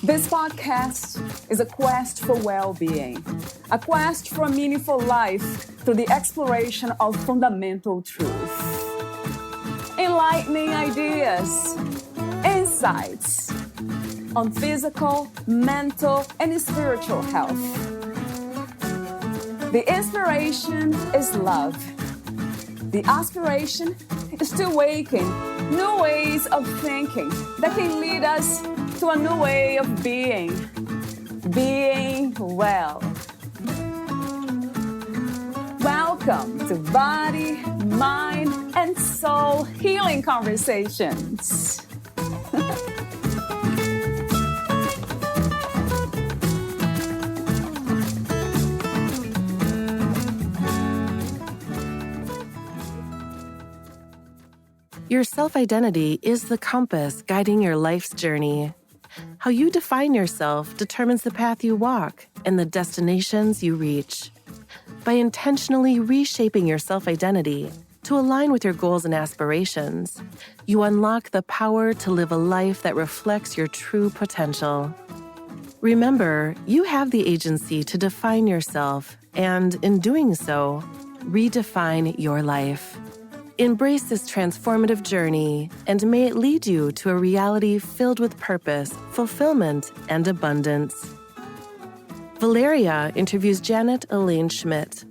This podcast is a quest for well-being, a quest for a meaningful life through the exploration of fundamental truth. Enlightening ideas, insights on physical, mental, and spiritual health. The inspiration is love. The aspiration is to awaken new ways of thinking that can lead us to a new way of being well. Welcome to Body, Mind, and Soul Healing Conversations. Your self-identity is the compass guiding your life's journey. How you define yourself determines the path you walk and the destinations you reach. By intentionally reshaping your self-identity to align with your goals and aspirations, you unlock the power to live a life that reflects your true potential. Remember, you have the agency to define yourself and, in doing so, redefine your life. Embrace this transformative journey, and may it lead you to a reality filled with purpose, fulfillment, and abundance. Valeria interviews Elaine Schmidt.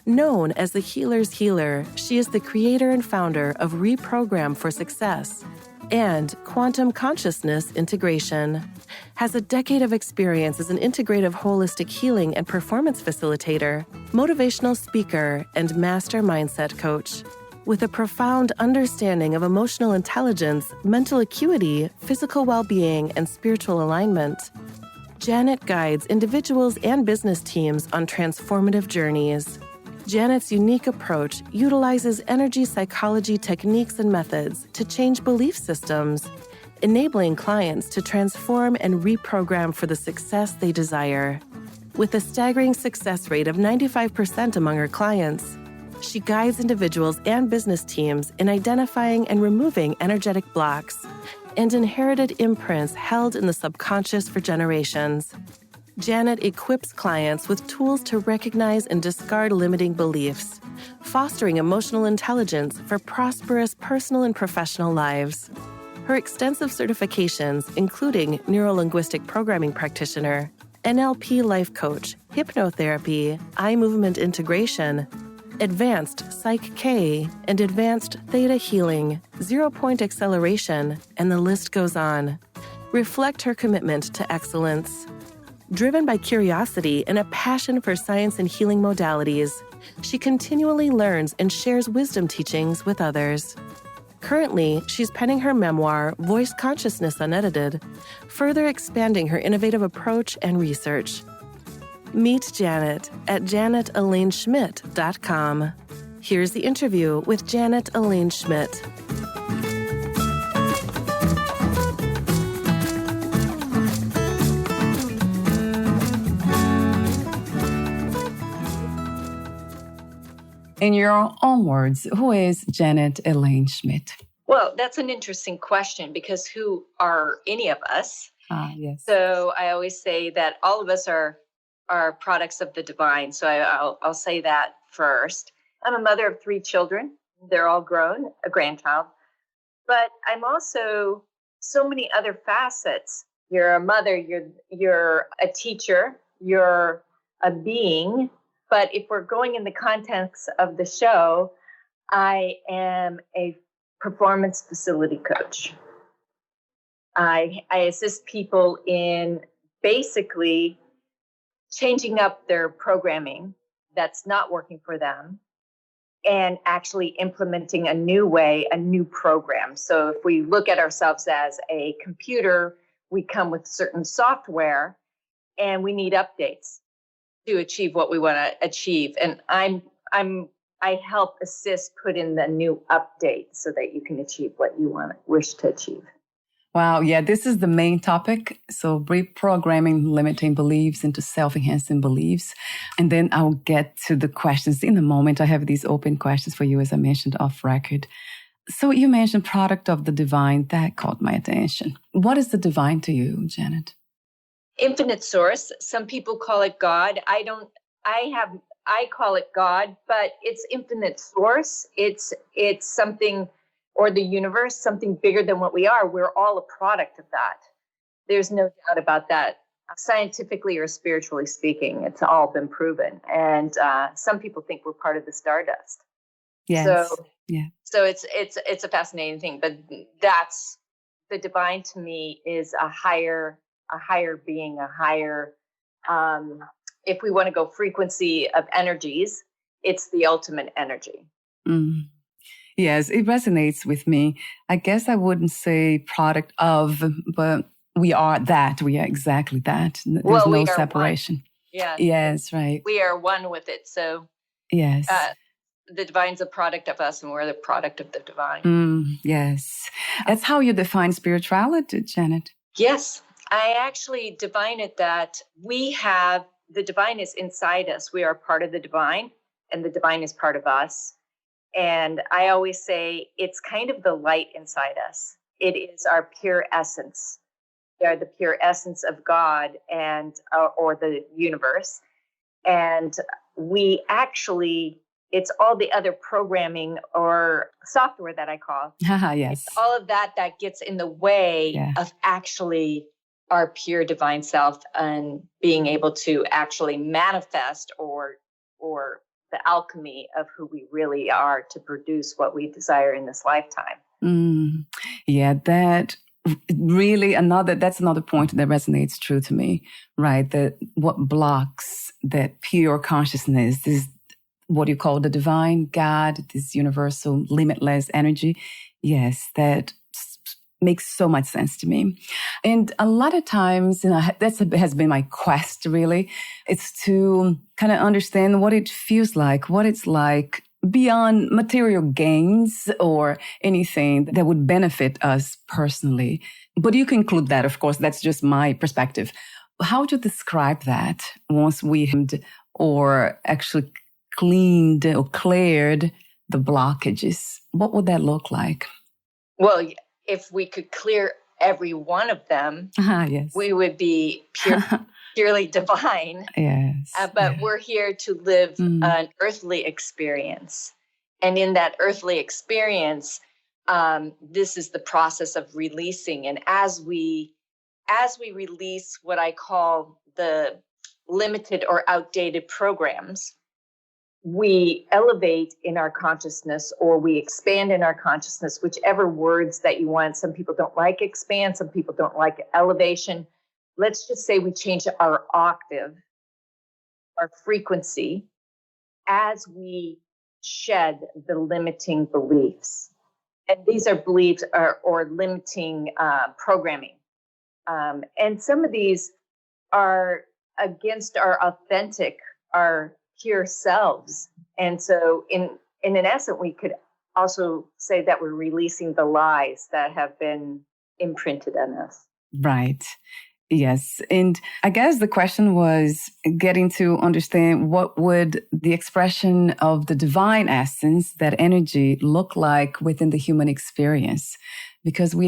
Known as the Healer's Healer, she is the creator and founder of Reprogram for Success and Quantum Consciousness Integration, has a decade of experience as an integrative holistic healing and performance facilitator, motivational speaker, and master mindset coach. With a profound understanding of emotional intelligence, mental acuity, physical well-being, and spiritual alignment, Janet guides individuals and business teams on transformative journeys. Janet's unique approach utilizes energy psychology techniques and methods to change belief systems, enabling clients to transform and reprogram for the success they desire. With a staggering success rate of 95% among her clients, she guides individuals and business teams in identifying and removing energetic blocks and inherited imprints held in the subconscious for generations. Janet equips clients with tools to recognize and discard limiting beliefs, fostering emotional intelligence for prosperous personal and professional lives. Her extensive certifications, including Neuro-Linguistic Programming Practitioner, NLP Life Coach, Hypnotherapy, Eye Movement Integration, Advanced Psych-K, and Advanced Theta Healing, 0-point acceleration, and the list goes on, reflect her commitment to excellence. Driven by curiosity and a passion for science and healing modalities, she continually learns and shares wisdom teachings with others. Currently, she's penning her memoir, Voice Consciousness Unedited, further expanding her innovative approach and research. Meet Janet at JanetElaineSchmidt.com. Here's the interview with Elaine Schmidt. In your own words, who is Elaine Schmidt? Well, that's an interesting question because who are any of us? Yes. So I always say that all of us are products of the divine. So I'll say that first. I'm a mother of 3 children. They're all grown, a grandchild. But I'm also so many other facets. You're a mother, you're a teacher, you're a being. But if we're going in the context of the show, I am a performance facility coach. I assist people in basically changing up their programming that's not working for them and actually implementing a new way, a new program. So if we look at ourselves as a computer, we come with certain software and we need updates to achieve what we want to achieve. And I help assist put in the new update so that you can achieve what you wish to achieve. Wow, yeah, this is the main topic. So reprogramming limiting beliefs into self-enhancing beliefs. And then I'll get to the questions in a moment. I have these open questions for you, as I mentioned off record. So you mentioned product of the divine. That caught my attention. What is the divine to you, Janet? infinite source. Some people call it God. I call it God, but it's infinite source. It's something, or the universe, something bigger than what we are. We're all a product of that. There's no doubt about that. Scientifically or spiritually speaking, it's all been proven. And some people think we're part of the stardust. Yes. So, yeah. So it's a fascinating thing. But that's the divine to me is a higher being, a higher. If we want to go frequency of energies, it's the ultimate energy. Mm. Yes, it resonates with me. I guess I wouldn't say product of, but we are that. We are exactly that. There's no separation. One. Yeah. Yes, right. We are one with it. So yes. The divine's a product of us, and we're the product of the divine. Yes. That's how you define spirituality, Janet. Yes. I actually define it that the divine is inside us. We are part of the divine, and the divine is part of us. And I always say it's kind of the light inside us. It is our pure essence. We are the pure essence of God and or the universe. And we actually, it's all the other programming or software that I call. Yes. It's all of that gets in the way of actually our pure divine self and being able to actually manifest or the alchemy of who we really are to produce what we desire in this lifetime. Yeah, that really that's another point that resonates true to me, right? That what blocks that pure consciousness is what you call the divine God, this universal limitless energy. Yes, that makes so much sense to me. And a lot of times, that has been my quest, really. It's to kind of understand what it feels like, what it's like beyond material gains or anything that would benefit us personally. But you can include that, of course, that's just my perspective. How would you describe that once we or actually cleaned or cleared the blockages? What would that look like? Well, if we could clear every one of them, yes. we would be purely divine. Yes. But we're here to live an earthly experience. And in that earthly experience, this is the process of releasing. And as we release what I call the limited or outdated programs, we elevate in our consciousness or we expand in our consciousness, whichever words that you want. Some people don't like expand. Some people don't like elevation. Let's just say we change our octave, our frequency, as we shed the limiting beliefs. And these are beliefs or limiting programming. And some of these are against our authentic, our pure selves. And so in an essence, we could also say that we're releasing the lies that have been imprinted on us. Right. Yes. And I guess the question was getting to understand what would the expression of the divine essence, that energy, look like within the human experience? Because we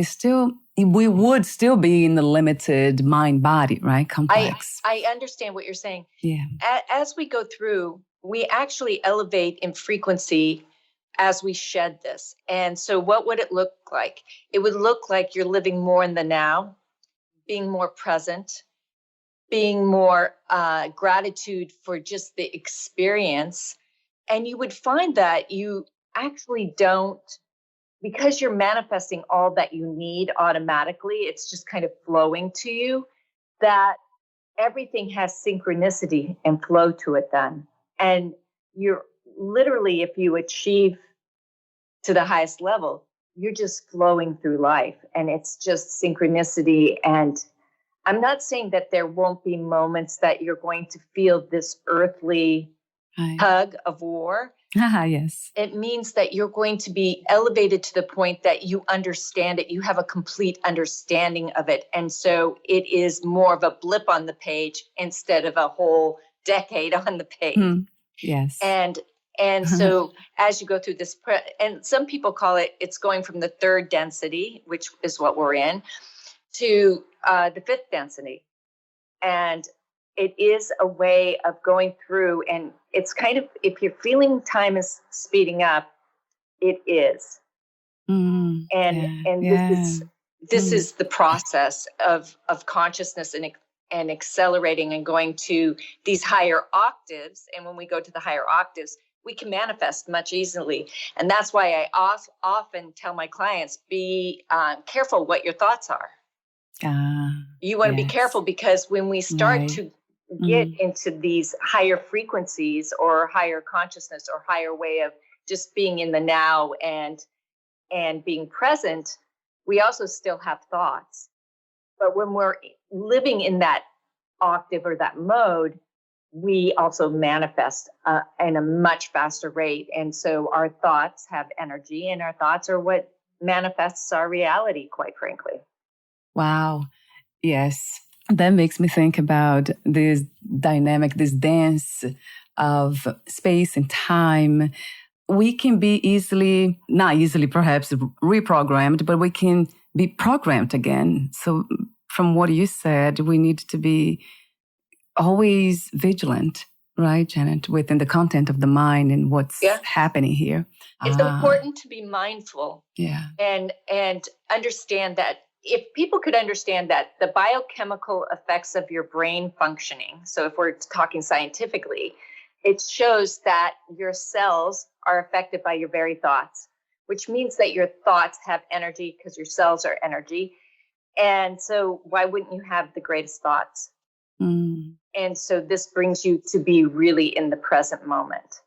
would still be in the limited mind-body, right? Complex. I understand what you're saying. Yeah. As we go through, we actually elevate in frequency as we shed this. And so what would it look like? It would look like you're living more in the now, being more present, being more gratitude for just the experience. And you would find that you actually don't, because you're manifesting all that you need automatically, it's just kind of flowing to you, that everything has synchronicity and flow to it then. And you're literally, if you achieve to the highest level, you're just flowing through life and it's just synchronicity. And I'm not saying that there won't be moments that you're going to feel this earthly tug of war. Yes. It means that you're going to be elevated to the point that you understand it. You have a complete understanding of it. And so it is more of a blip on the page instead of a whole decade on the page. Yes. And so as you go through this, and some people call it's going from the third density, which is what we're in, to the fifth density. And it is a way of going through, and it's kind of, if you're feeling time is speeding up, it is. And this is the process of consciousness and accelerating and going to these higher octaves. And when we go to the higher octaves, we can manifest much easily. And that's why I often tell my clients, be careful what your thoughts are. You want to be careful, because when we start to get into these higher frequencies or higher consciousness or higher way of just being in the now and being present, we also still have thoughts. But when we're living in that octave or that mode, we also manifest in a much faster rate. And so our thoughts have energy, and our thoughts are what manifests our reality, quite frankly. Wow. Yes. That makes me think about this dynamic, this dance of space and time. We can be not easily perhaps reprogrammed, but we can be programmed again. So from what you said, we need to be always vigilant, right, Janet, within the content of the mind and what's happening here. It's important to be mindful and understand that if people could understand that the biochemical effects of your brain functioning, so if we're talking scientifically, it shows that your cells are affected by your very thoughts, which means that your thoughts have energy because your cells are energy. And so why wouldn't you have the greatest thoughts? And so this brings you to be really in the present moment.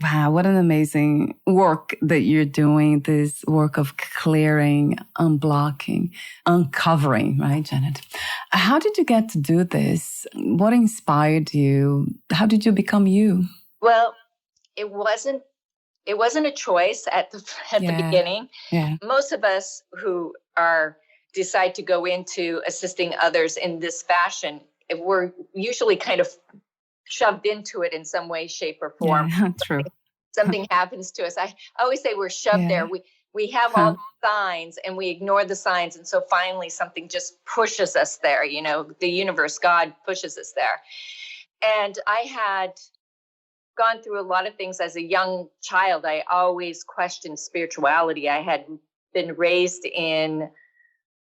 Wow, what an amazing work that you're doing, this work of clearing, unblocking, uncovering, right, Janet? How did you get to do this? What inspired you? How did you become you? Well, it wasn't a choice at the beginning. Yeah. Most of us who decide to go into assisting others in this fashion, we're usually kind of shoved into it in some way, shape, or form. Yeah, true. Something happens to us. I always say we're shoved there. We have all the signs and we ignore the signs. And so finally something just pushes us there. You know, the universe, God pushes us there. And I had gone through a lot of things as a young child. I always questioned spirituality. I had been raised in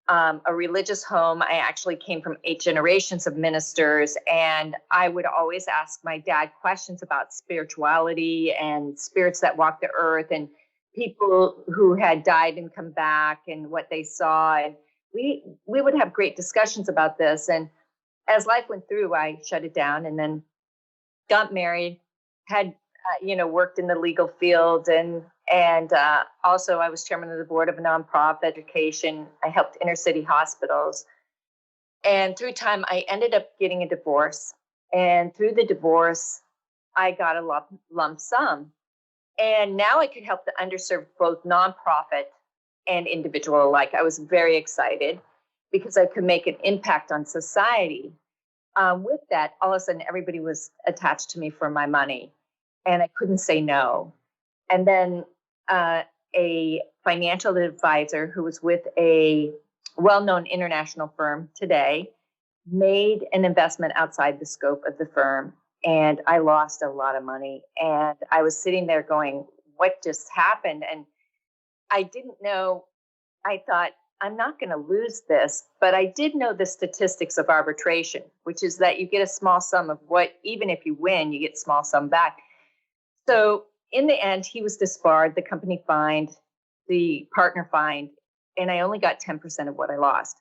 a religious home. I actually came from 8 generations of ministers, and I would always ask my dad questions about spirituality and spirits that walk the earth and people who had died and come back and what they saw. And we would have great discussions about this. And as life went through, I shut it down and then got married, had worked in the legal field, and also I was chairman of the board of a nonprofit education. I helped inner city hospitals. And through time, I ended up getting a divorce. And through the divorce, I got a lump sum. And now I could help the underserved, both nonprofit and individual alike. I was very excited because I could make an impact on society. With that, all of a sudden, everybody was attached to me for my money. And I couldn't say no. And then a financial advisor who was with a well-known international firm today made an investment outside the scope of the firm. And I lost a lot of money. And I was sitting there going, what just happened? And I didn't know. I thought, I'm not going to lose this. But I did know the statistics of arbitration, which is that you get a small sum of what, even if you win, you get small sum back. So in the end, he was disbarred, the company fined, the partner fined, and I only got 10% of what I lost.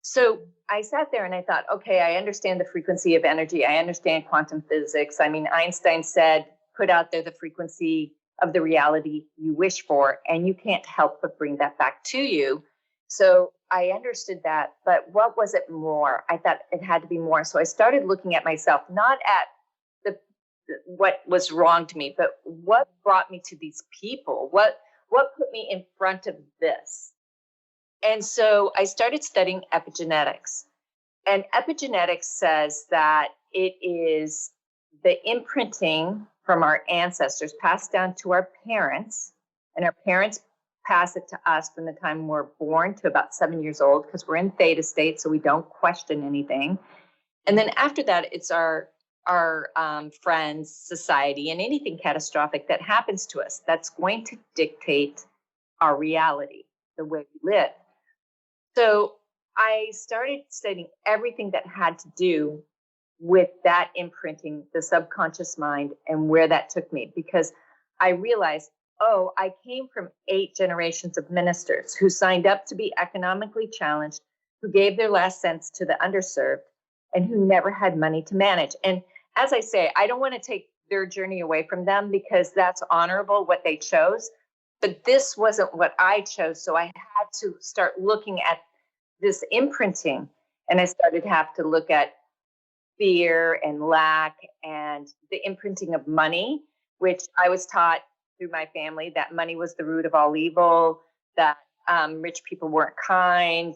So I sat there and I thought, okay, I understand the frequency of energy. I understand quantum physics. I mean, Einstein said, put out there the frequency of the reality you wish for, and you can't help but bring that back to you. So I understood that, but what was it more? I thought it had to be more. So I started looking at myself, not at what was wrong to me, but what brought me to these people? What put me in front of this? And so I started studying epigenetics. And epigenetics says that it is the imprinting from our ancestors passed down to our parents, and our parents pass it to us from the time we're born to about 7 years old, because we're in theta state, so we don't question anything. And then after that, it's our friends, society, and anything catastrophic that happens to us that's going to dictate our reality, the way we live. So I started studying everything that had to do with that imprinting, the subconscious mind, and where that took me, because I realized, I came from 8 generations of ministers who signed up to be economically challenged, who gave their last cents to the underserved, and who never had money to manage. And as I say, I don't want to take their journey away from them, because that's honorable what they chose. But this wasn't what I chose. So I had to start looking at this imprinting, and I started to have to look at fear and lack and the imprinting of money, which I was taught through my family that money was the root of all evil, that rich people weren't kind,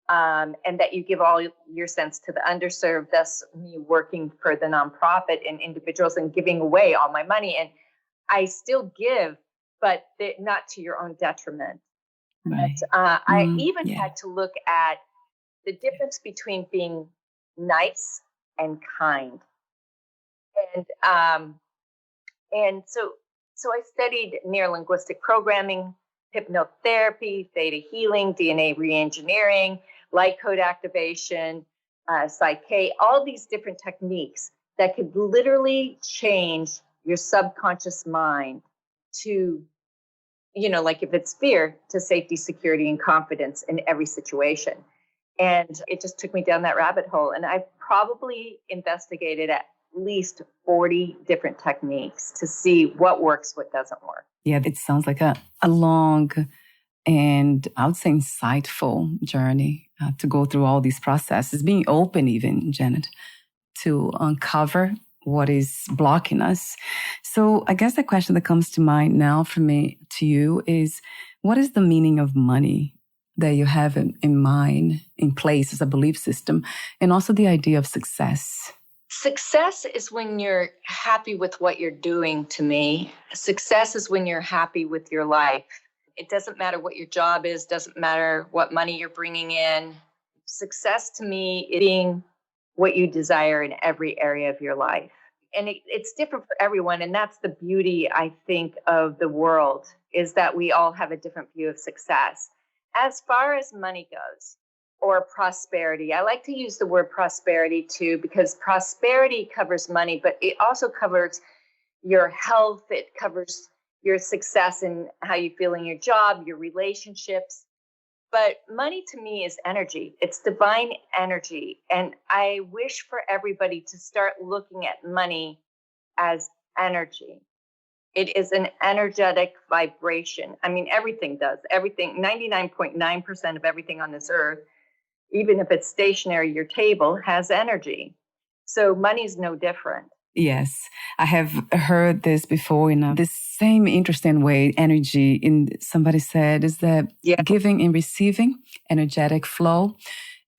and that you give all your cents to the underserved. Thus, me working for the nonprofit and individuals and giving away all my money. And I still give, but not to your own detriment. Right. I even had to look at the difference between being nice and kind. And so I studied neurolinguistic programming, hypnotherapy, theta healing, DNA reengineering, light code activation, psyche, all these different techniques that could literally change your subconscious mind to, like if it's fear, to safety, security, and confidence in every situation. And it just took me down that rabbit hole. And I probably investigated at least 40 different techniques to see what works, what doesn't work. Yeah, it sounds like a long and I would say insightful journey to go through all these processes, being open even, Janet, to uncover what is blocking us. So I guess the question that comes to mind now for me to you is, what is the meaning of money that you have in mind, in place as a belief system, and also the idea of success? Success is when you're happy with what you're doing, to me. Success is when you're happy with your life. It doesn't matter what your job is, doesn't matter what money you're bringing in. Success to me is being what you desire in every area of your life. And it's different for everyone. And that's the beauty, I think, of the world, is that we all have a different view of success. As far as money goes, or prosperity, I like to use the word prosperity too, because prosperity covers money, but it also covers your health. It covers your success and how you feel in your job, your relationships. But money to me is energy. It's divine energy. And I wish for everybody to start looking at money as energy. It is an energetic vibration. I mean, everything does. Everything, 99.9% of everything on this earth, even if it's stationary, your table has energy. So money is no different. Yes, I have heard this before in this same interesting way. Energy, somebody said, is that giving and receiving, energetic flow.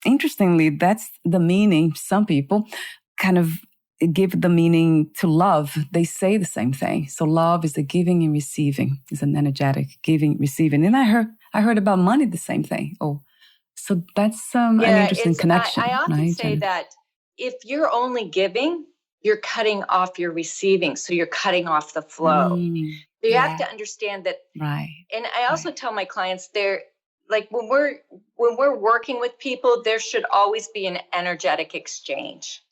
Interestingly, that's the meaning. Some people kind of give the meaning to love. They say the same thing. So love is the giving and receiving. It's an energetic giving, receiving. And I heard about money, the same thing. So that's an interesting connection. I often say that if you're only giving, you're cutting off your receiving. So you're cutting off the flow. So you have to understand that. Right. And I also tell my clients, they're like, when we're working with people, there should always be an energetic exchange.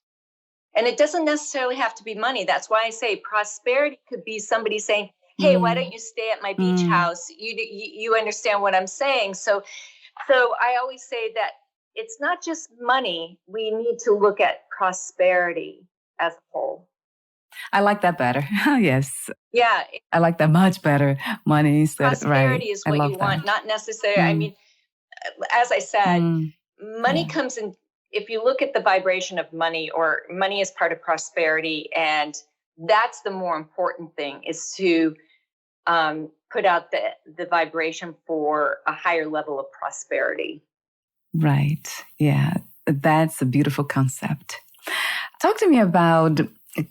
And it doesn't necessarily have to be money. That's why I say prosperity could be somebody saying, hey, why don't you stay at my beach house? You understand what I'm saying? So I always say that it's not just money. We need to look at prosperity as a whole. I like that better. Yes. Yeah. I like that much better. Money is prosperity is what you want, not necessarily. I mean, as I said, money comes in. If you look at the vibration of money, or money is part of prosperity, and that's the more important thing, is to put out the vibration for a higher level of prosperity. Right. Yeah. That's a beautiful concept. Talk to me about,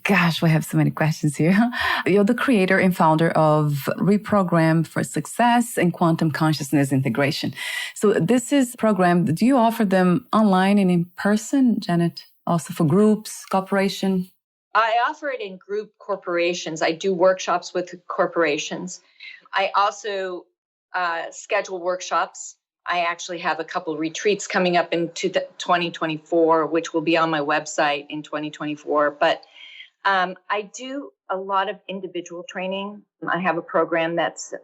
gosh, we have so many questions here. You're the creator and founder of Reprogram for Success and Quantum Consciousness Integration. So this is a program. Do you offer them online and in person, Janet, also for groups, corporation? I offer it in group corporations. I do workshops with corporations. I also schedule workshops. I actually have a couple retreats coming up into 2024, which will be on my website in 2024. But I do a lot of individual training. I have a program that's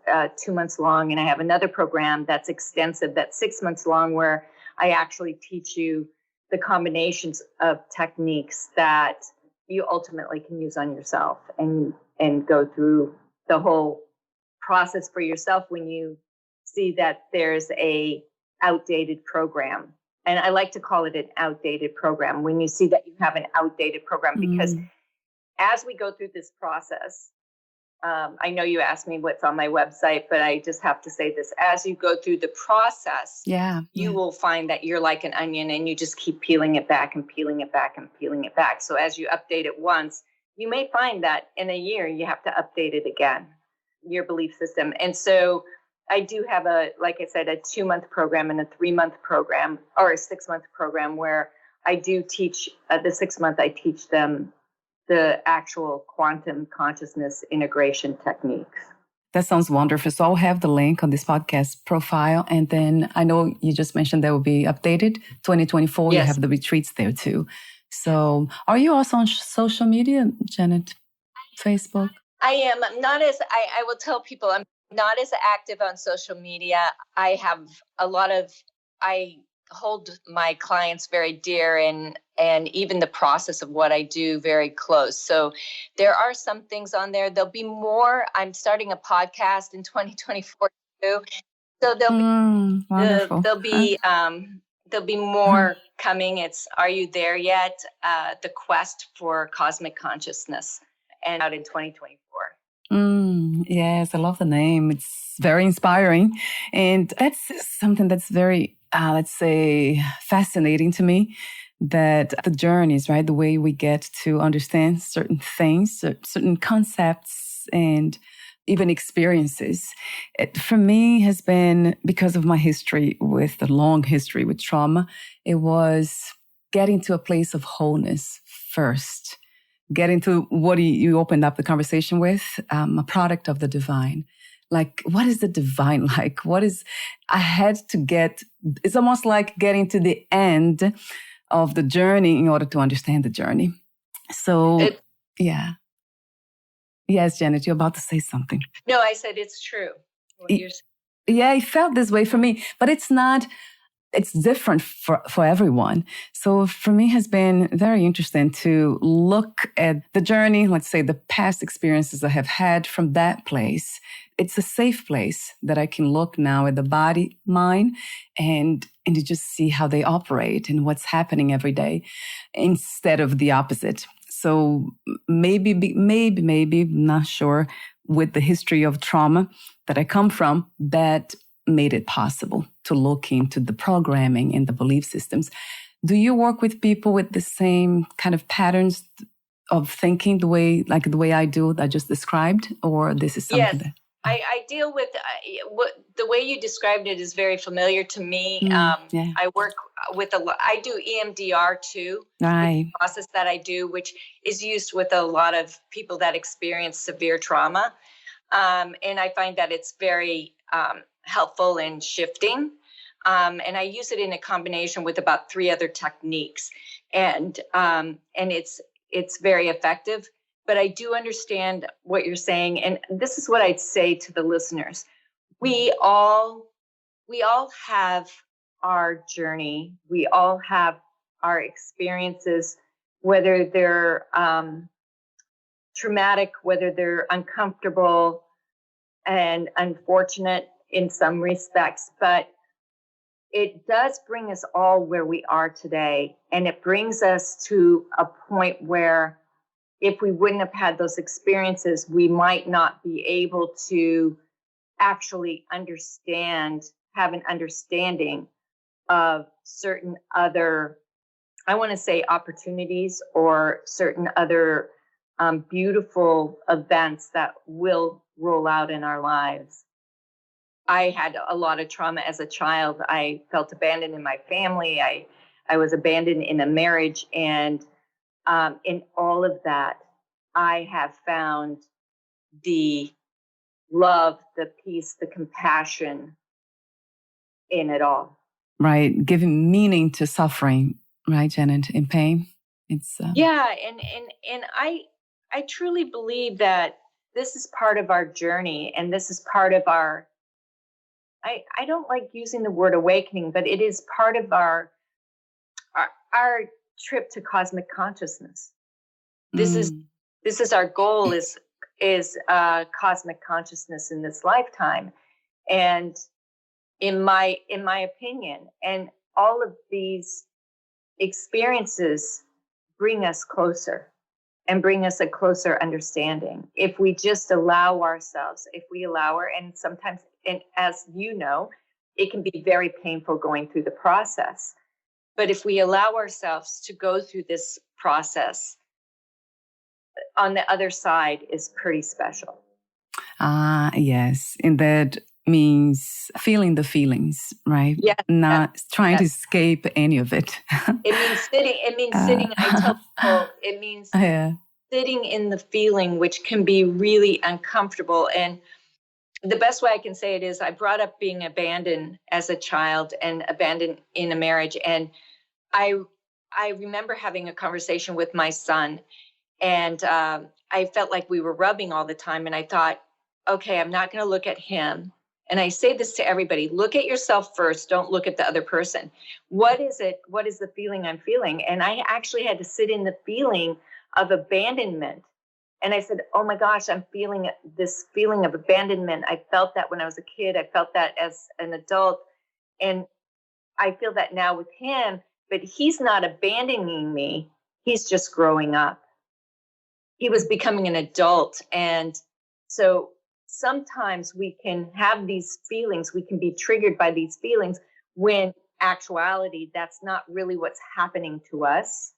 2 months long, and I have another program that's extensive, that's 6 months long, where I actually teach you the combinations of techniques that you ultimately can use on yourself and go through the whole process for yourself when you see that there's a outdated program. And I like to call it an outdated program. When you see that you have an outdated program, because as we go through this process, I know you asked me what's on my website, but I just have to say this. As you go through the process, you will find that you're like an onion and you just keep peeling it back and peeling it back and peeling it back. So as you update it once, you may find that in a year, you have to update it again, your belief system. And so I do have like I said, a 2-month program and a 3-month program, or a 6-month program, where I do teach the 6th month, I teach them the actual quantum consciousness integration techniques. That sounds wonderful. So I'll have the link on this podcast profile. And then I know you just mentioned that will be updated 2024. Yes. You have the retreats there too. So are you also on social media, Janet? Facebook? I am not as, I will tell people I'm not as active on social media. I have I hold my clients very dear and even the process of what I do very close. So there are some things on there. There'll be more. I'm starting a podcast in 2024 too. So there'll be more coming. It's Are You There Yet? The Quest for Cosmic Consciousness, and out in 2024. Yes, I love the name. It's very inspiring. And that's something that's very, let's say, fascinating to me, that the journeys, right? The way we get to understand certain things, certain concepts, and even experiences. It, for me, has been, because of my history with the long history with trauma, it was getting to a place of wholeness first. Get into what you opened up the conversation with, a product of the divine. Like, what is the divine like? I had to it's almost like getting to the end of the journey in order to understand the journey. So, yeah. Yes, Janet, you're about to say something. No, I said it's true. Yeah, it felt this way for me, but it's not. It's different for everyone. So for me, it has been very interesting to look at the journey, let's say the past experiences I have had from that place. It's a safe place that I can look now at the body, mind, and to just see how they operate and what's happening every day instead of the opposite. So maybe, not sure, with the history of trauma that I come from, that made it possible to look into the programming and the belief systems. Do you work with people with the same kind of patterns of thinking, the way I do, that I just described, or this is something that... I deal with the way you described it is very familiar to me. I work with I do EMDR too, right? The process that I do, which is used with a lot of people that experience severe trauma, and I find that it's very helpful in shifting. And I use it in a combination with about 3 other techniques, and it's very effective. But I do understand what you're saying, and this is what I'd say to the listeners: we all have our journey. We all have our experiences, whether they're traumatic, whether they're uncomfortable and unfortunate in some respects, but it does bring us all where we are today. And it brings us to a point where if we wouldn't have had those experiences, we might not be able to actually have an understanding of certain other, I want to say, opportunities, or certain other beautiful events that will roll out in our lives. I had a lot of trauma as a child. I felt abandoned in my family. I I was abandoned in a marriage. And in all of that, I have found the love, the peace, the compassion in it all. Right. Giving meaning to suffering, right, Janet, in pain. It's yeah. And I truly believe that this is part of our journey, and this is part of our, I don't like using the word awakening, but it is part of our trip to cosmic consciousness. This is our goal, is cosmic consciousness in this lifetime. And in my opinion, and all of these experiences bring us closer and bring us a closer understanding. If we just allow ourselves, and sometimes, and as you know, it can be very painful going through the process. But if we allow ourselves to go through this process, on the other side is pretty special. Yes. And that means feeling the feelings, right? Yeah. Not trying to escape any of it. It means sitting. I tell people, it means sitting in the feeling, which can be really uncomfortable. And the best way I can say it is, I brought up being abandoned as a child and abandoned in a marriage. And I remember having a conversation with my son, and I felt like we were rubbing all the time. And I thought, okay, I'm not going to look at him. And I say this to everybody: look at yourself first. Don't look at the other person. What is it? What is the feeling I'm feeling? And I actually had to sit in the feeling of abandonment. And I said, oh my gosh, I'm feeling this feeling of abandonment. I felt that when I was a kid. I felt that as an adult. And I feel that now with him, but he's not abandoning me. He's just growing up. He was becoming an adult. And so sometimes we can have these feelings, we can be triggered by these feelings, when actuality, that's not really what's happening to us.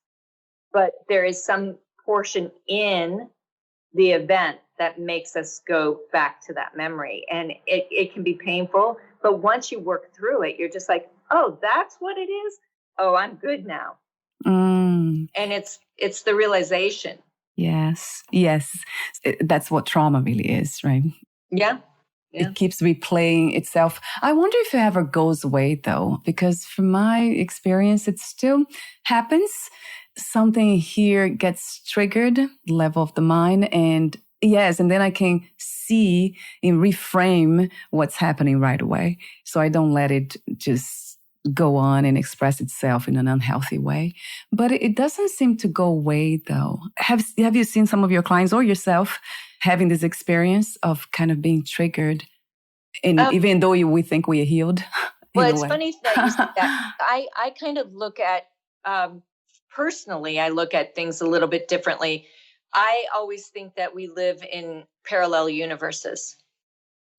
But there is some portion in the event that makes us go back to that memory. And it can be painful, but once you work through it, you're just like, oh, that's what it is. Oh, I'm good now. And it's the realization. Yes. That's what trauma really is, right? Yeah. It keeps replaying itself. I wonder if it ever goes away, though, because from my experience, it still happens. Something here gets triggered, level of the mind, and then I can see and reframe what's happening right away. So I don't let it just go on and express itself in an unhealthy way. But it doesn't seem to go away, though. Have you seen some of your clients or yourself having this experience of kind of being triggered, and even though we think we are healed? Well, it's funny that you said that. I kind of look at, personally, I look at things a little bit differently. I always think that we live in parallel universes.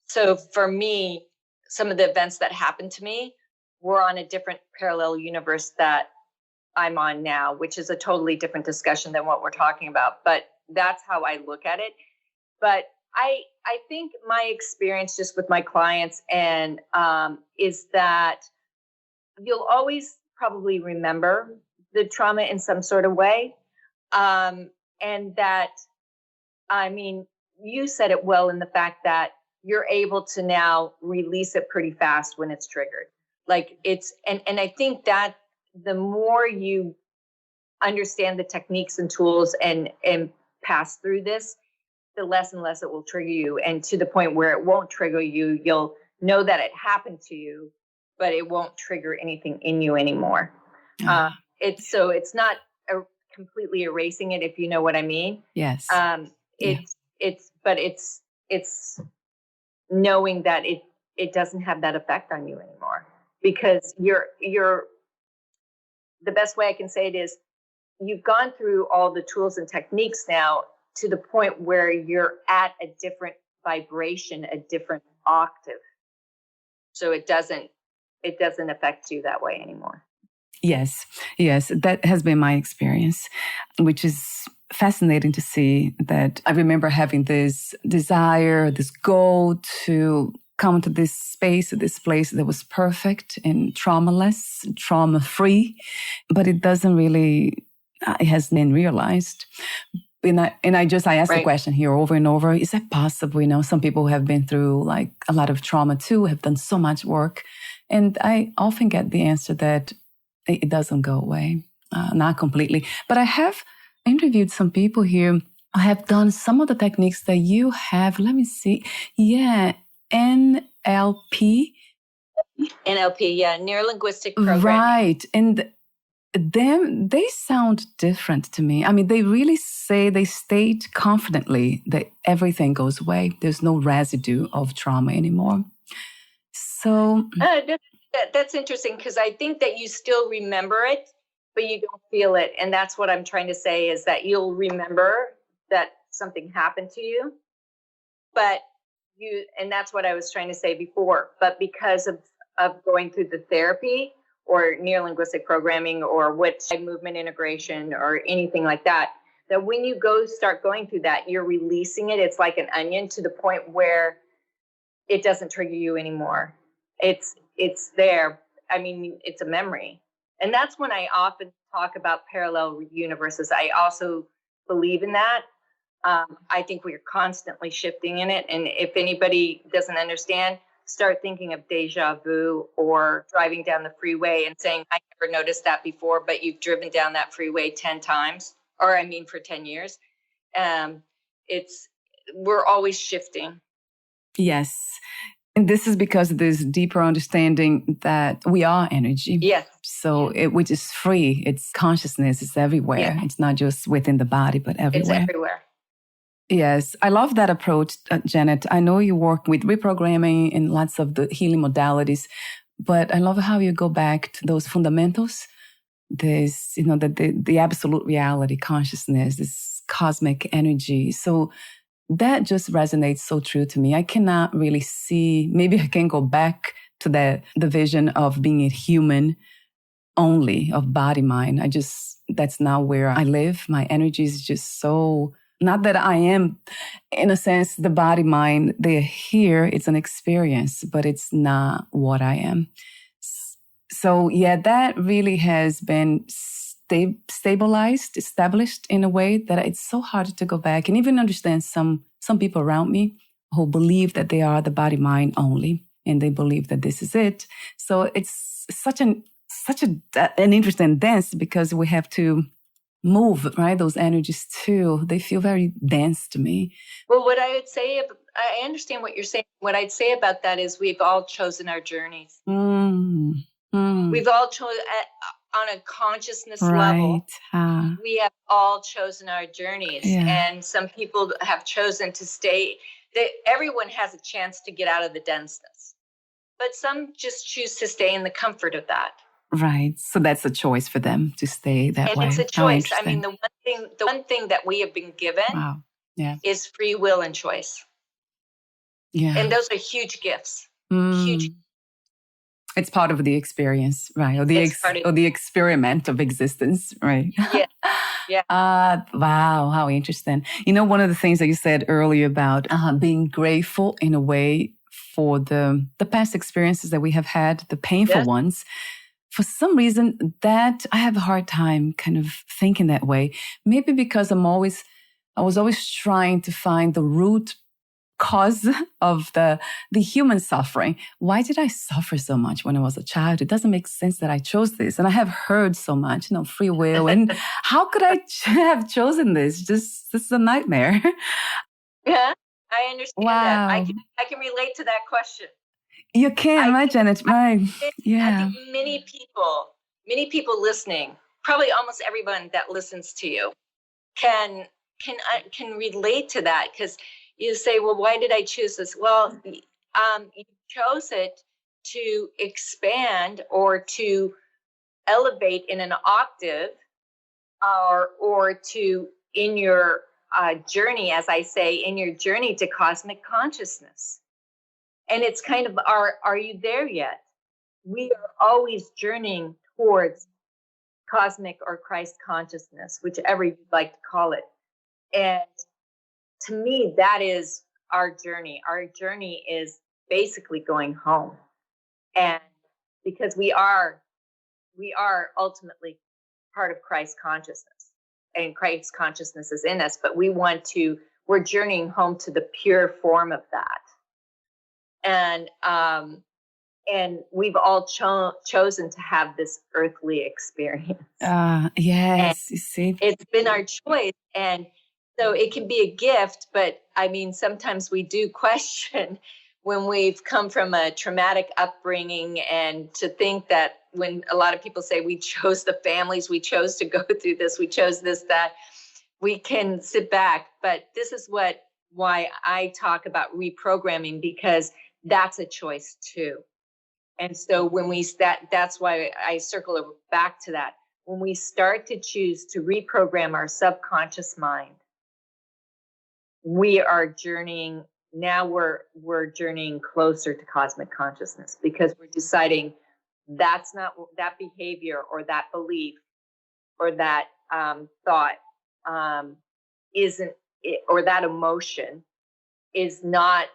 So for me, some of the events that happened to me were on a different parallel universe that I'm on now, which is a totally different discussion than what we're talking about. But that's how I look at it. But I think my experience just with my clients and is that you'll always probably remember the trauma in some sort of way. And that, I mean, you said it well in the fact that you're able to now release it pretty fast when it's triggered. Like it's, and I think that the more you understand the techniques and tools and pass through this, the less and less it will trigger you. And to the point where it won't trigger you, you'll know that it happened to you, but it won't trigger anything in you anymore. It's not completely erasing it, if you know what I mean. Yes. It's knowing that it doesn't have that effect on you anymore, because you're the best way I can say it is you've gone through all the tools and techniques now to the point where you're at a different vibration, a different octave. So it doesn't affect you that way anymore. Yes, that has been my experience, which is fascinating to see. That I remember having this desire, this goal to come to this space, this place that was perfect and traumaless, trauma-free, but it doesn't really, it has been realized. And I asked the question here over and over, is that possible? You know, some people have been through like a lot of trauma too, have done so much work. And I often get the answer that it doesn't go away, not completely. But I have interviewed some people here who have done some of the techniques that you have. Let me see. Yeah, NLP. NLP, yeah, neuro-linguistic programming. Right. And they sound different to me. I mean, they really say, they state confidently that everything goes away. There's no residue of trauma anymore. So that's interesting, because I think that you still remember it, but you don't feel it. And that's what I'm trying to say, is that you'll remember that something happened to you, and that's what I was trying to say before. But because of going through the therapy or neuro-linguistic programming or movement integration or anything like that, that when you start going through that, you're releasing it. It's like an onion, to the point where it doesn't trigger you anymore. It's there. I mean, it's a memory. And that's when I often talk about parallel universes. I also believe in that. I think we're constantly shifting in it. And if anybody doesn't understand, start thinking of deja vu, or driving down the freeway and saying, I never noticed that before, but you've driven down that freeway 10 times, for 10 years. We're always shifting. Yes. And this is because of this deeper understanding that we are energy. Yes. So which is free. It's consciousness. It's everywhere. Yeah. It's not just within the body, but everywhere. It's everywhere. Yes. I love that approach, Janet. I know you work with reprogramming and lots of the healing modalities, but I love how you go back to those fundamentals. This, the absolute reality, consciousness, this cosmic energy. So that just resonates so true to me. I cannot really see, maybe I can go back to the vision of being a human only, of body, mind. That's not where I live. My energy is just so, not that I am, in a sense, the body, mind, they're here. It's an experience, but it's not what I am. So yeah, that really has been established in a way that it's so hard to go back and even understand some people around me who believe that they are the body, mind only, and they believe that this is it. So it's such an interesting dance, because we have to move, right? Those energies too. They feel very dense to me. Well, what I would say, I understand what you're saying. What I'd say about that is we've all chosen our journeys. We've all chosen on a consciousness level. We have all chosen our journeys. Yeah. And some people have chosen to stay. Everyone has a chance to get out of the denseness, but some just choose to stay in the comfort of that. Right. So that's a choice for them to stay that way. And it's a choice. I mean, the one thing that we have been given is free will and choice. Yeah. And those are huge gifts. Huge. It's part of the experience, right? Or the experiment of existence, right? Yeah. Yeah. Wow, how interesting. One of the things that you said earlier about being grateful in a way for the past experiences that we have had, the painful ones. For some reason, that I have a hard time kind of thinking that way. Maybe because I was always trying to find the root cause of the human suffering. Why did I suffer so much when I was a child? It doesn't make sense that I chose this. And I have heard so much, free will. And how could I have chosen this? This is a nightmare. Yeah, I understand that. I can relate to that question. You can, right, Janet? Right. Yeah. I think many people listening, probably almost everyone that listens to you, can relate to that, because you say, well, why did I choose this? Well, you chose it to expand or to elevate in an octave, or to, in your journey, as I say, in your journey to cosmic consciousness. And it's kind of, are you there yet? We are always journeying towards cosmic or Christ consciousness, whichever you'd like to call it. And to me, that is our journey. Our journey is basically going home. And because we are ultimately part of Christ consciousness, and Christ consciousness is in us, but we're journeying home to the pure form of that. And we've all chosen to have this earthly experience. Yes, And you see. it's been our choice. And so it can be a gift, but I mean, sometimes we do question when we've come from a traumatic upbringing, and to think that when a lot of people say we chose the families, we chose to go through this, we chose this, that, we can sit back. But this is why I talk about reprogramming, because that's a choice too. And so when that's why I circle back to that. When we start to choose to reprogram our subconscious mind, we are journeying. Now we're journeying closer to cosmic consciousness, because we're deciding that's not that behavior or that belief or that thought isn't it, or that emotion is not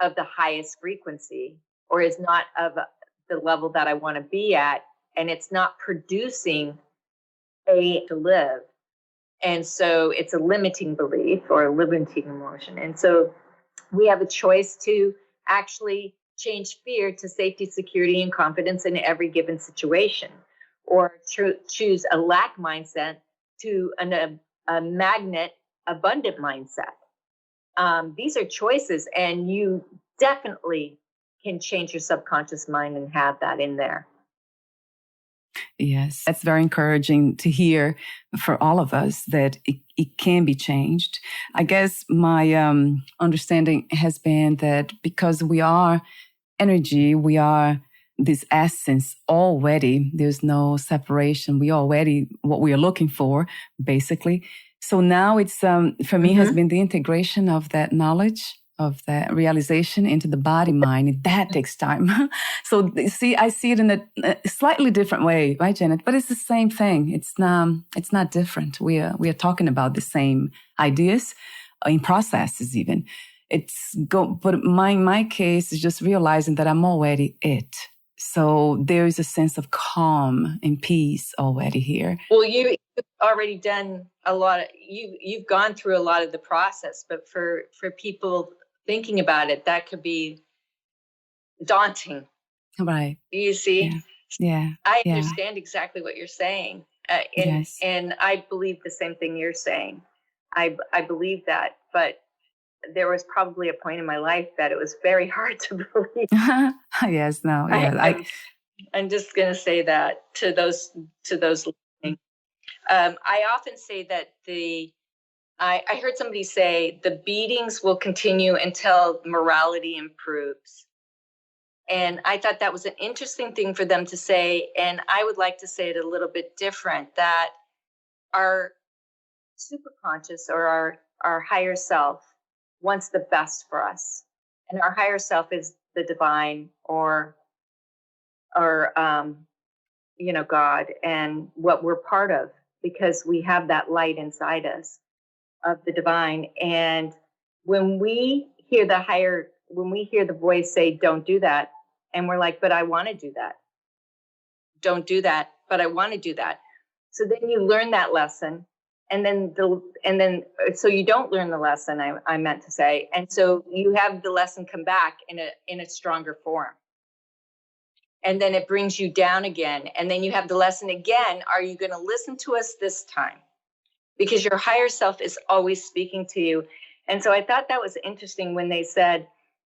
of the highest frequency, or is not of the level that I want to be at, and it's not producing to live. And so it's a limiting belief or a limiting emotion. And so we have a choice to actually change fear to safety, security, and confidence in every given situation, or choose a lack mindset to a magnet abundant mindset. These are choices, and you definitely can change your subconscious mind and have that in there. Yes, that's very encouraging to hear for all of us, that it can be changed. I guess my understanding has been that because we are energy, we are this essence already, there's no separation. We already what we are looking for, basically. So now it's, for me, has been the integration of that knowledge, of that realization into the body mind. And that takes time. So see, I see it in a slightly different way, right, Janet? But it's the same thing. It's not different. We are talking about the same ideas in processes even. But my case is just realizing that I'm already it. So there is a sense of calm and peace already here. Well, you've already done a lot of, you've gone through a lot of the process, but for people thinking about it, that could be daunting. Right. You see? Yeah. I understand exactly what you're saying. Yes. And I believe the same thing you're saying. I believe that, but there was probably a point in my life that it was very hard to believe. Yes, no, yeah. I'm just going to say that to those listening. I often say that I heard somebody say the beatings will continue until morality improves. And I thought that was an interesting thing for them to say. And I would like to say it a little bit different, that our superconscious, or our higher self, wants the best for us. And our higher self is the divine, or God, and what we're part of, because we have that light inside us of the divine. And when we hear the voice say, don't do that, and we're like, but I want to do that. Don't do that, but I want to do that. So then you learn that lesson. And then so you don't learn the lesson, I meant to say. And so you have the lesson come back in a stronger form. And then it brings you down again. And then you have the lesson again. Are you going to listen to us this time? Because your higher self is always speaking to you. And so I thought that was interesting when they said,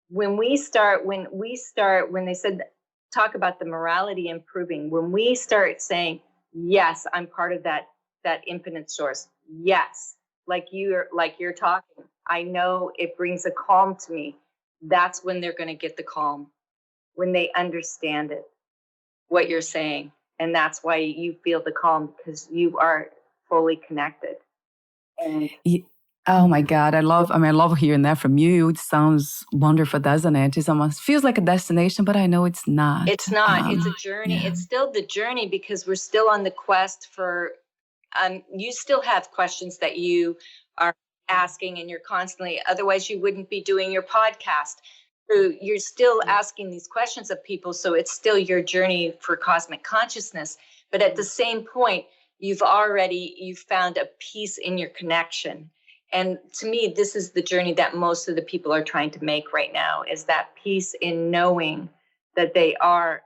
when they said, talk about the morality improving, when we start saying, yes, I'm part of that infinite source. Yes. Like you're talking, I know it brings a calm to me. That's when they're going to get the calm, when they understand it, what you're saying. And that's why you feel the calm, because you are fully connected. And oh my God, I love hearing that from you. It sounds wonderful, doesn't it? It almost feels like a destination, but I know it's not. It's not. It's a journey. Yeah. It's still the journey, because we're still on the quest for, you still have questions that you are asking, and you're constantly, otherwise you wouldn't be doing your podcast. So you're still asking these questions of people. So it's still your journey for cosmic consciousness. But at the same point, you've found a peace in your connection. And to me, this is the journey that most of the people are trying to make right now, is that peace in knowing that they are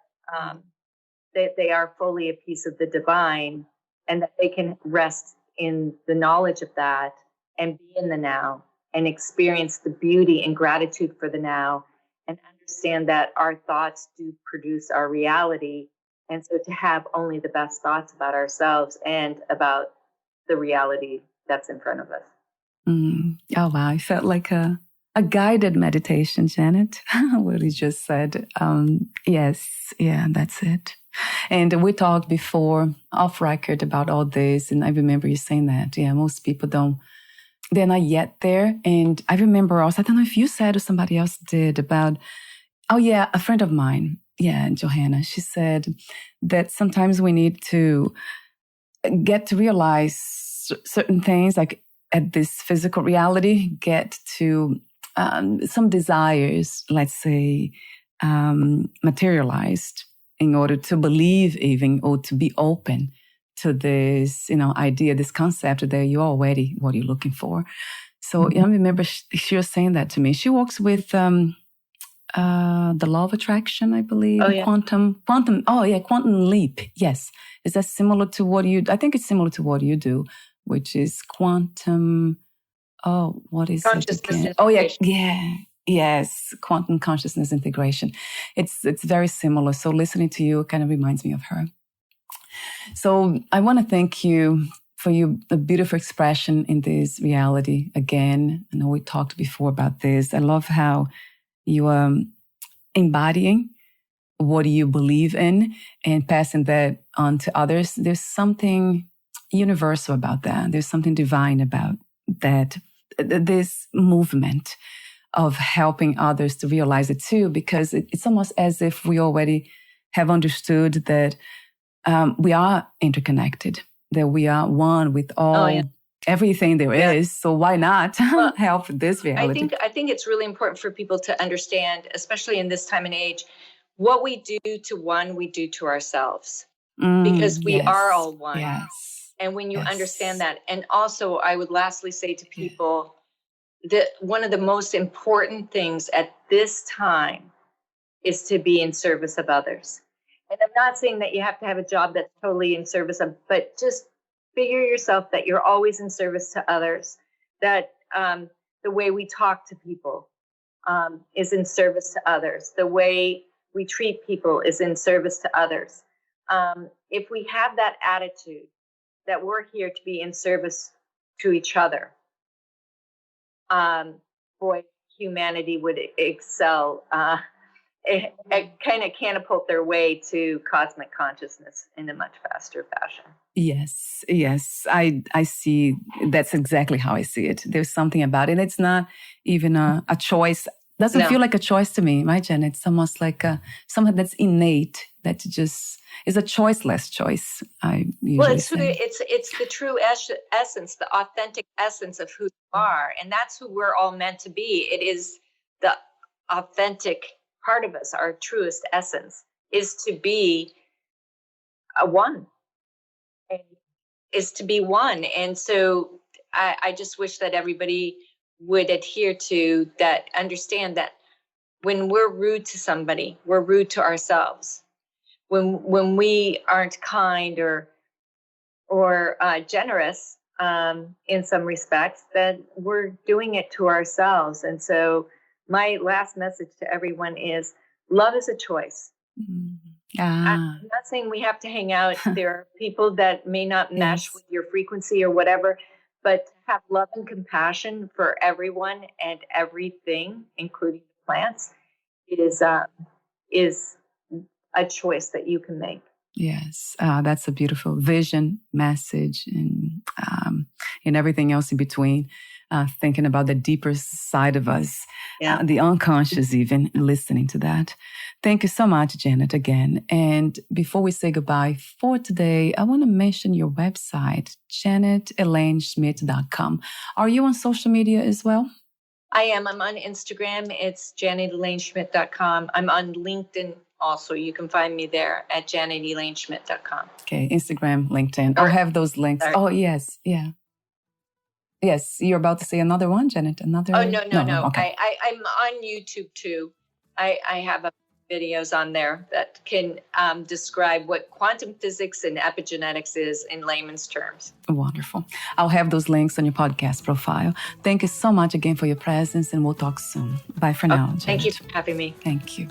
fully a piece of the divine, and that they can rest in the knowledge of that and be in the now and experience the beauty and gratitude for the now, and understand that our thoughts do produce our reality. And so to have only the best thoughts about ourselves and about the reality that's in front of us. Oh, wow. I felt like a guided meditation, Janet, what you just said. Yes, yeah, that's it. And we talked before off record about all this. And I remember you saying that, yeah, most people they're not yet there. And I remember also, I don't know if you said or somebody else did about, a friend of mine, Johanna, she said that sometimes we need to get to realize certain things, like at this physical reality, get to some desires, let's say, materialized in order to believe even, or to be open to this, idea, this concept that you're already what you're looking for. So I remember she was saying that to me. She works with the law of attraction, I believe. Quantum leap. Yes. Is that similar to what I think it's similar to what you do, which is quantum, what is it again? Yes, quantum consciousness integration. It's very similar. So listening to you kind of reminds me of her. So I want to thank you for the beautiful expression in this reality again. I know we talked before about this. I love how you are embodying what you believe in and passing that on to others. There's something universal about that. There's something divine about that. This movement of helping others to realize it too, because it's almost as if we already have understood that we are interconnected, that we are one with all, everything there is. So why not help this reality? I think it's really important for people to understand, especially in this time and age, what we do to one, we do to ourselves, because we are all one. Yes. And when you understand that, and also I would lastly say to people that one of the most important things at this time is to be in service of others. And I'm not saying that you have to have a job that's totally in service of, but just figure yourself that you're always in service to others, that the way we talk to people is in service to others. The way we treat people is in service to others. If we have that attitude that we're here to be in service to each other, humanity would excel. It kind of catapult their way to cosmic consciousness in a much faster fashion. Yes. I see. That's exactly how I see it. There's something about it. It's not even a choice. Doesn't feel like a choice to me, right, Jen? It's almost like something that's innate, that just is a choiceless choice. I usually say. It's the true essence, the authentic essence of who you are, and that's who we're all meant to be. It is the authentic part of us, our truest essence, is to be one, is to be one. And so I just wish that everybody would adhere to that, understand that when we're rude to somebody, we're rude to ourselves. When we aren't kind or generous in some respects, that we're doing it to ourselves. And so my last message to everyone is love is a choice. I'm not saying we have to hang out. There are people that may not mesh with your frequency or whatever, but to have love and compassion for everyone and everything, including the plants, is a choice that you can make. Yes, that's a beautiful vision, message, and everything else in between. Thinking about the deeper side of us, the unconscious even, listening to that. Thank you so much, Janet, again. And before we say goodbye for today, I want to mention your website, janetelainschmidt.com. Are you on social media as well? I am. I'm on Instagram. It's janetelaneschmidt.com. I'm on LinkedIn also. You can find me there at janetelaneschmidt.com. Okay, Instagram, LinkedIn. I'll have those links. Sorry. Oh, yes. Yeah. Yes, you're about to say another one, Janet? Another? Oh, no. Okay. I'm on YouTube too. I have videos on there that can describe what quantum physics and epigenetics is in layman's terms. Wonderful. I'll have those links on your podcast profile. Thank you so much again for your presence, and we'll talk soon. Bye for now, Janet. Thank you for having me. Thank you.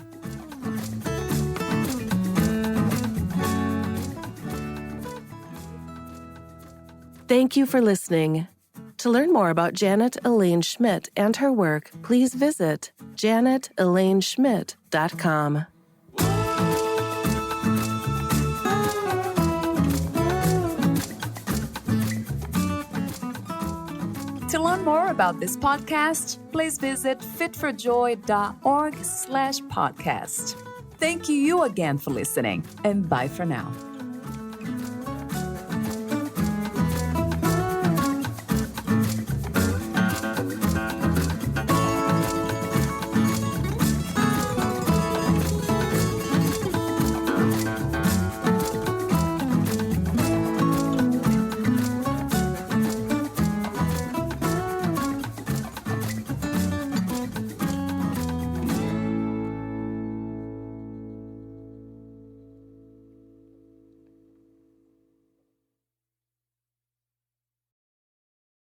Thank you for listening. To learn more about Janet Elaine Schmidt and her work, please visit janetelaneschmidt.com. To learn more about this podcast, please visit fitforjoy.org/podcast. Thank you again for listening, and bye for now.